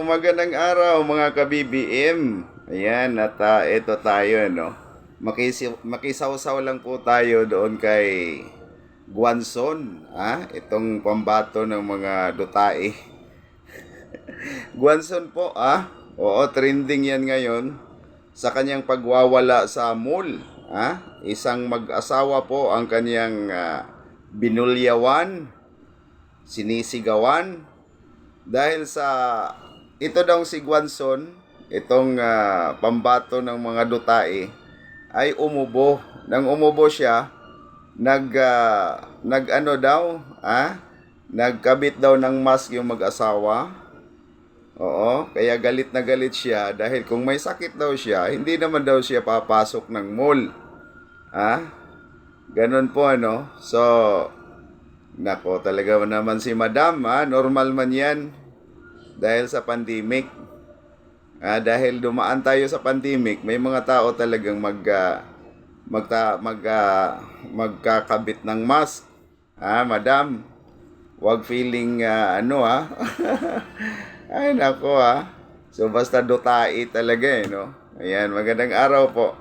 magandang araw mga ka-BBM. Ayan, at ito tayo, no? Makisawsaw lang po tayo doon kay Guanzon, itong pambato ng mga dutae. Guanzon po, oo, trending yan ngayon sa kanyang pagwawala sa mall, Isang mag-asawa po ang kanyang binulyawan, sinisigawan, dahil sa ito daw si Guanzon, itong pambato ng mga dutae, ay umubo. Nang umubo siya, nag-ano daw, nagkabit daw ng mask yung mag-asawa. Oo, kaya galit na galit siya dahil kung may sakit daw siya, hindi naman daw siya papasok ng mall. Ganun po, ano? So, nako, talaga naman si Madam, normal man yan dahil sa pandemic. Dahil dumaan tayo sa pandemic, may mga tao talagang magkakabit ng mask. Madam, wag feeling Ay, nako, So, basta dotae talaga, no? Ayan, magandang araw po.